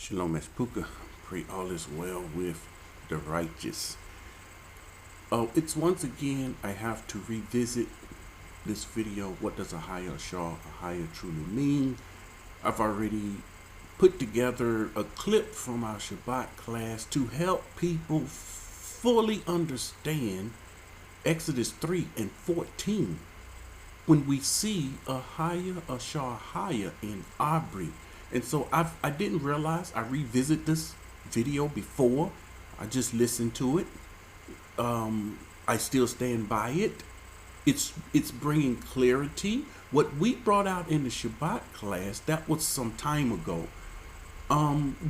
Shalom Espuka. Pray all is well with the righteous. It's once again, I have to revisit this video. What does Ahayah Ashar Ahayah truly mean? I've already put together a clip from our Shabat class to help people fully understand Exodus 3 and 14 when we see Ahayah Ashar Ahayah in Abri. And so I didn't realize I revisit this video before. I just listened to it. I still stand by it. It's bringing clarity. What we brought out in the Shabbat class, that was some time ago.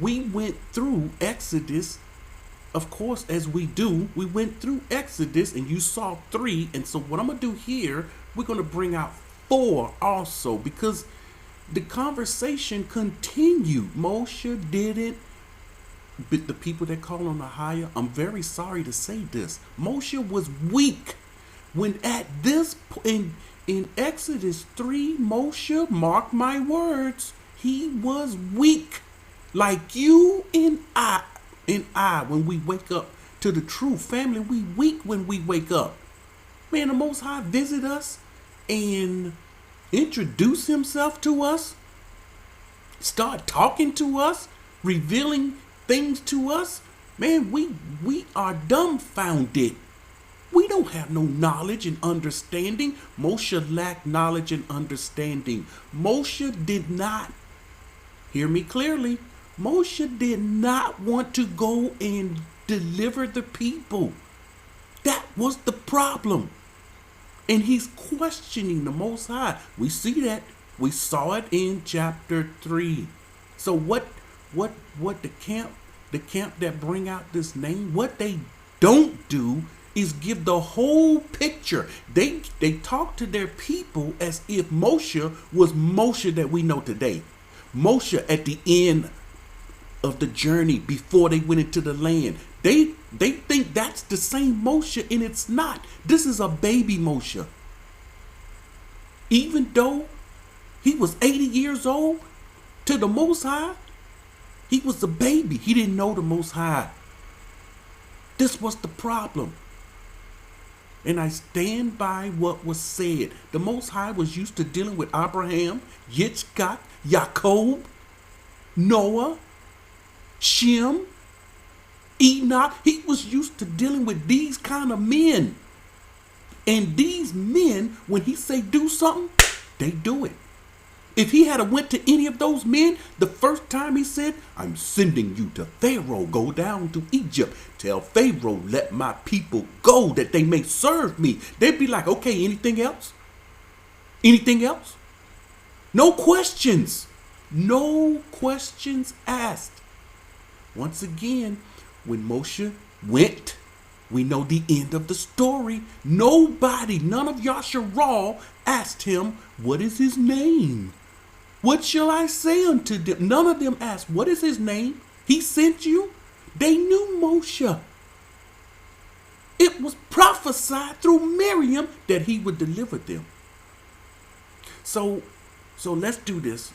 We went through Exodus, of course, as we do. We went through Exodus, and you saw 3. And so what I'm going to do here, we're going to bring out 4 also, because the conversation continued. Moshe didn't, but the people that call on Ahayah, I'm very sorry to say this, Moshe was weak. When at this point in Exodus 3, Moshe, mark my words, he was weak. Like you and I, when we wake up to the truth, family, we weak when we wake up. Man, the Most High visit us and introduce himself to us, start talking to us, revealing things to us. Man, we are dumbfounded. We don't have no knowledge and understanding. Moshe lacked knowledge and understanding. Moshe did not, hear me clearly, Moshe did not want to go and deliver the people. That was the problem. And he's questioning the Most High. We see that. We saw it in chapter 3. So what the camp that bring out this name, what they don't do is give the whole picture. They talk to their people as if Moshe was Moshe that we know today. Moshe at the end of the journey before they went into the land. They think that's the same Moshe, and it's not. This is a baby Moshe. Even though he was 80 years old, to the Most High, he was a baby. He didn't know the Most High. This was the problem. And I stand by what was said. The Most High was used to dealing with Abraham, Yitzchak, Jacob, Noah, Shem, Enoch. He was used to dealing with these kind of men. And these men, when he say do something, they do it. If he had went to any of those men, the first time he said, I'm sending you to Pharaoh, go down to Egypt. Tell Pharaoh, let my people go that they may serve me. They'd be like, okay, anything else? Anything else? No questions. No questions asked. Once again, when Moshe went, we know the end of the story. Nobody, none of Yasharal asked him, what is his name? What shall I say unto them? None of them asked, what is his name? He sent you? They knew Moshe. It was prophesied through Miriam that he would deliver them. So let's do this.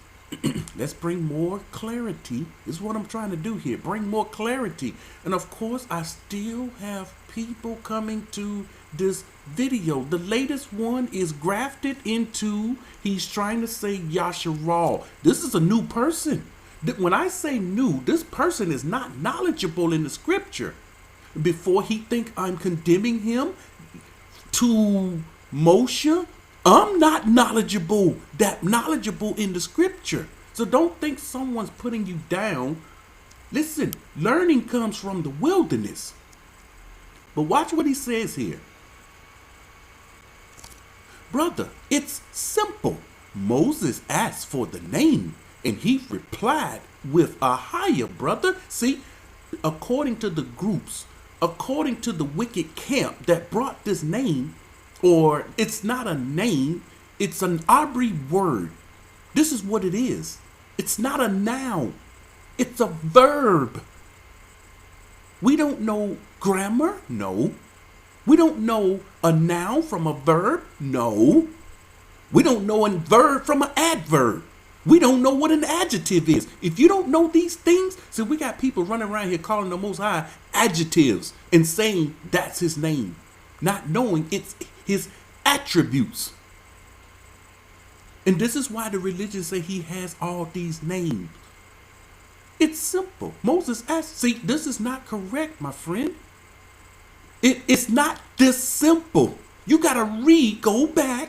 Let's bring more clarity. This is what I'm trying to do here. Bring more clarity. And of course, I still have people coming to this video. The latest one is grafted into, he's trying to say Yasharal. This is a new person. When I say new, this person is not knowledgeable in the scripture. Before he think I'm condemning him to Moshe, I'm not knowledgeable in the scripture. So don't think someone's putting you down. Listen, learning comes from the wilderness. But watch what he says here. Brother, it's simple. Moses asked for the name, and he replied with Ahayah, brother. See, according to the groups, according to the wicked camp that brought this name, or it's not a name, it's an Abri word. This is what it is. It's not a noun. It's a verb. We don't know grammar? No. We don't know a noun from a verb? No. We don't know a verb from an adverb. We don't know what an adjective is. If you don't know these things, so we got people running around here calling the Most High adjectives and saying that's his name, not knowing it's his attributes. And this is why the religions say he has all these names. It's simple. Moses asked, see, this is not correct, my friend. It's not this simple. You got to read, go back.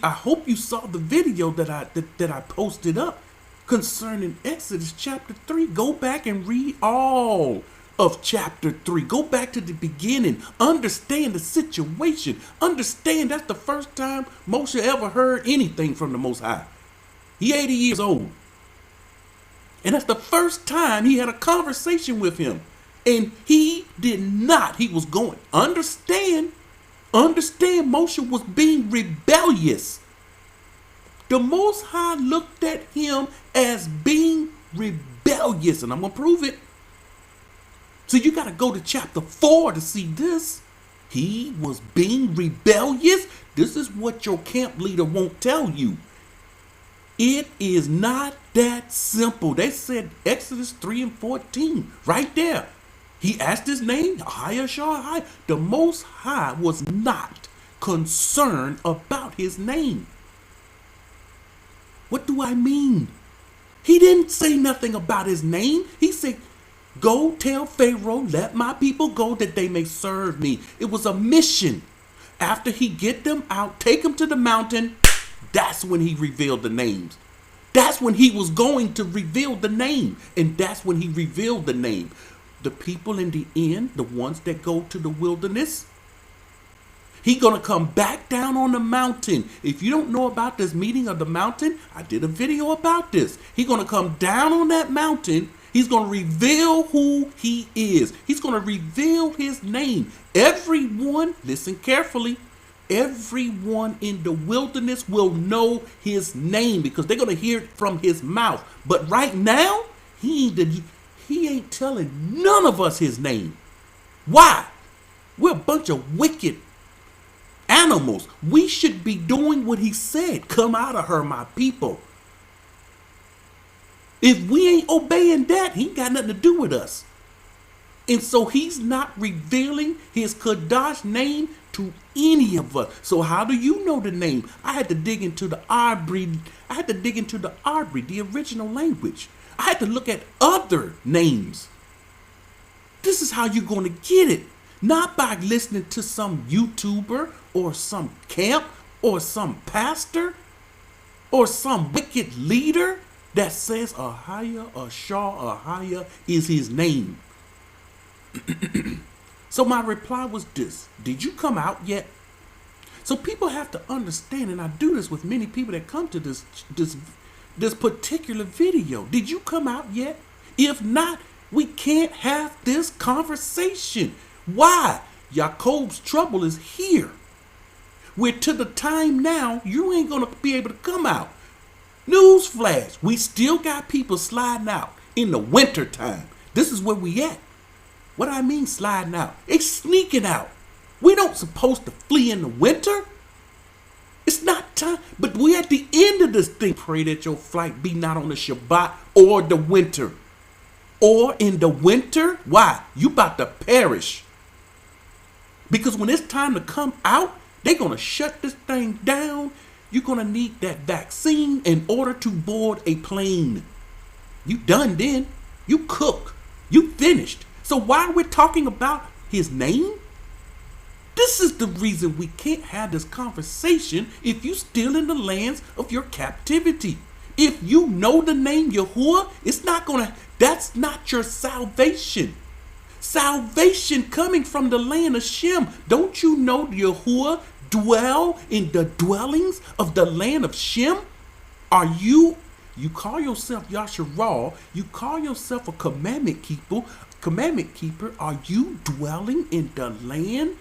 I hope you saw the video that I posted up concerning Exodus chapter 3. Go back and read all of chapter 3. Go back to the beginning. Understand the situation. Understand that's the first time Moshe ever heard anything from the Most High. He 80 years old. And that's the first time he had a conversation with him. And he did not. He was going. Understand Moshe was being rebellious. The Most High looked at him as being rebellious. And I'm going to prove it. So you got to go to chapter 4 to see this. He was being rebellious. This is what your camp leader won't tell you. It is not that simple. They said Exodus 3 and 14 right there. He asked his name, Ahayah Ashar Ahayah. The Most High was not concerned about his name. What do I mean? He didn't say nothing about his name. He said, go tell Pharaoh, let my people go that they may serve me. It was a mission. After he get them out, take them to the mountain, that's when he revealed the names. That's when he was going to reveal the name. And that's when he revealed the name. The people in the end, the ones that go to the wilderness, he going to come back down on the mountain. If you don't know about this meeting of the mountain, I did a video about this. He's going to come down on that mountain. He's going to reveal who he is. He's going to reveal his name. Everyone, listen carefully, everyone in the wilderness will know his name because they're going to hear it from his mouth. But right now, he ain't telling none of us his name. Why? We're a bunch of wicked animals. We should be doing what he said. Come out of her, my people. If we ain't obeying that, he ain't got nothing to do with us. And so he's not revealing his Kadash name to any of us. So how do you know the name? I had to dig into the Arbri. The original language. I had to look at other names. This is how you're going to get it. Not by listening to some YouTuber or some camp or some pastor or some wicked leader that says Ahayah Ashar Ahayah is his name. So my reply was this. Did you come out yet? So people have to understand, and I do this with many people that come to this particular video. Did you come out yet? If not, we can't have this conversation. Why? Jacob's trouble is here. We're to the time now, you ain't going to be able to come out. Newsflash, we still got people sliding out in the winter time. This is where we at. What I mean sliding out? It's sneaking out. We don't supposed to flee in the winter. It's not time, but we at the end of this thing. Pray that your flight be not on the Shabat or the winter. Or in the winter, why? You about to perish. Because when it's time to come out, they're going to shut this thing down. You're going to need that vaccine in order to board a plane. You done then. You cook. You finished. So why we're talking about his name? This is the reason we can't have this conversation if you still in the lands of your captivity. If you know the name Yahuah, it's not gonna, that's not your salvation. Salvation coming from the land of Shem. Don't you know Yahuah dwell in the dwellings of the land of Shem? Are you call yourself Yasharah, you call yourself a commandment keeper, are you dwelling in the land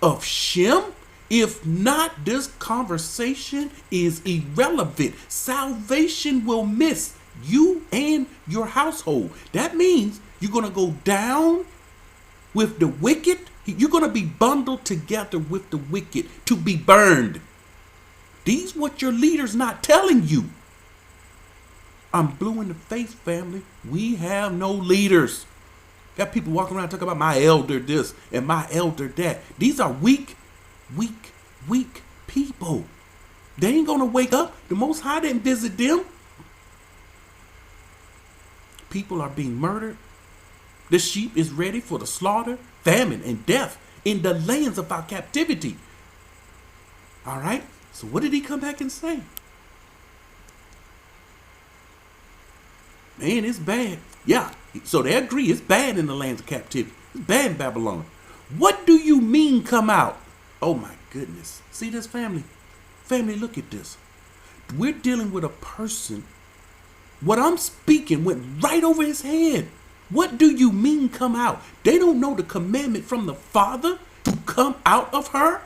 of Shem? If not, this conversation is irrelevant. Salvation will miss you and your household. That means you're going to go down with the wicked. You're going to be bundled together with the wicked to be burned. These what your leader's not telling you. I'm blue in the face, family. We have no leaders. Got people walking around talking about my elder this and my elder that. These are weak people. They ain't gonna wake up. The Most High didn't visit them. People are being murdered. The sheep is ready for the slaughter, famine, and death in the lands of our captivity. All right? So what did he come back and say? Man, it's bad. Yeah, so they agree it's bad in the lands of captivity. It's bad in Babylon. What do you mean come out? Oh my goodness. See this, family? Family, look at this. We're dealing with a person. What I'm speaking went right over his head. What do you mean come out? They don't know the commandment from the Father to come out of her?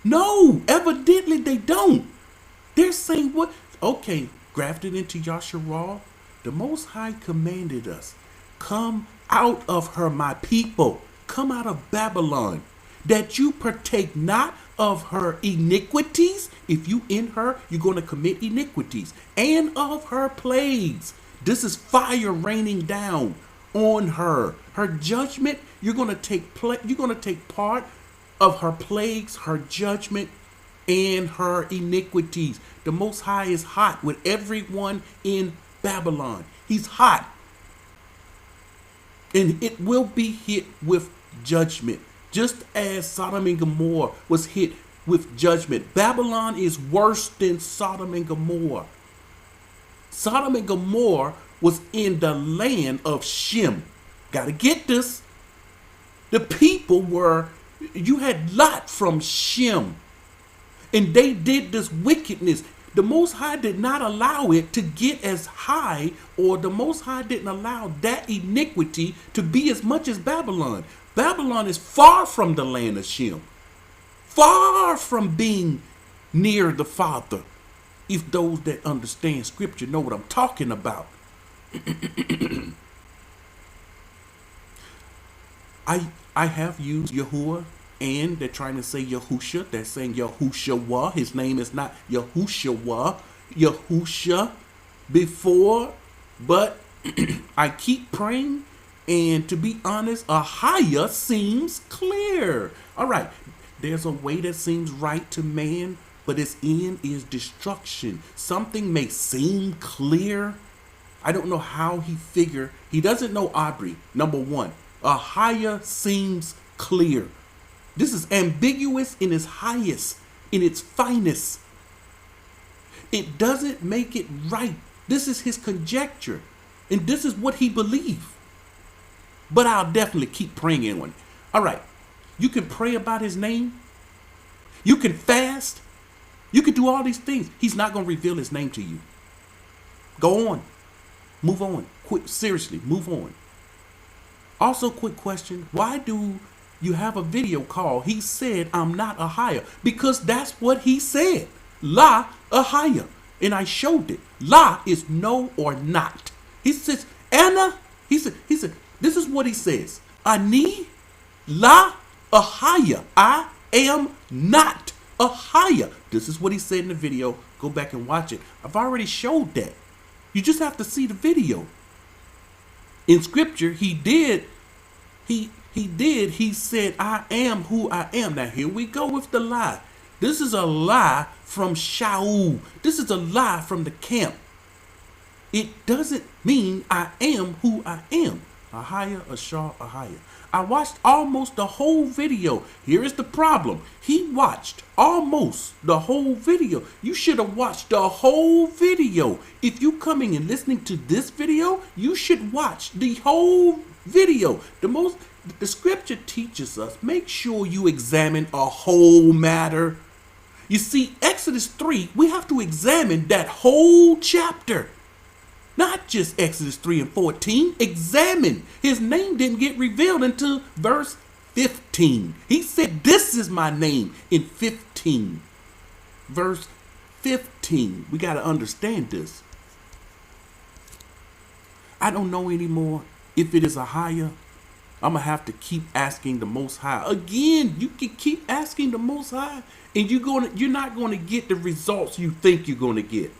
No, evidently they don't. They're saying what? Okay, grafted into Yasharal, the Most High commanded us, come out of her, my people. Come out of Babylon, that you partake not of her iniquities. If you in her, you're going to commit iniquities, and of her plagues. This is fire raining down on her. Her judgment, you're going to take part of her plagues, her judgment, and her iniquities. The Most High is hot with everyone in Babylon. He's hot. And it will be hit with judgment. Just as Sodom and Gomorrah was hit with judgment. Babylon is worse than Sodom and Gomorrah. Sodom and Gomorrah was in the land of Shem. Gotta get this. The people were, you had Lot from Shem. And they did this wickedness. The Most High did not allow it to get as high, or the Most High didn't allow that iniquity to be as much as Babylon. Babylon is far from the land of Shem. Far from being near the Father. If those that understand Scripture know what I'm talking about. I have used Yahuah, and they're trying to say Yahusha. They're saying Yahushua. His name is not Yahushua, Yahusha before, but I keep praying, and to be honest, Ahayah seems clear. All right, there's a way that seems right to man, but its end is destruction. Something may seem clear. I don't know how he figured. He doesn't know Aubrey, number one. Ahayah seems clear. This is ambiguous in its highest, in its finest. It doesn't make it right. This is his conjecture, and this is what he believes. But I'll definitely keep praying on it. All right, you can pray about his name. You can fast. You can do all these things. He's not going to reveal his name to you. Go on. Move on. Quick, seriously, move on. Also, quick question. Why do you have a video called He Said I'm Not Ahayah? Because that's what he said. La Ahayah. And I showed it. La is no or not. He says, Anna, he said, this is what he says. Ani La Ahayah. I am not Ahayah. This is what he said in the video. Go back and watch it. I've already showed that. You just have to see the video. In Scripture, he said, I am who I am. Now, here we go with the lie. This is a lie from Shaul. This is a lie from the camp. It doesn't mean I am who I am. Ahayah Ashar Ahayah. I watched almost the whole video. Here is the problem. He watched almost the whole video. You should have watched the whole video. If you coming and listening to this video, you should watch the whole video. The Scripture teaches us, make sure you examine a whole matter. You see, Exodus 3, we have to examine that whole chapter. Not just Exodus 3 and 14. Examine. His name didn't get revealed until verse 15. He said, this is my name in 15. Verse 15. We got to understand this. I don't know anymore if it is Ahayah. I'm going to have to keep asking the Most High. Again, you can keep asking the Most High, and you're not going to get the results you think you're going to get.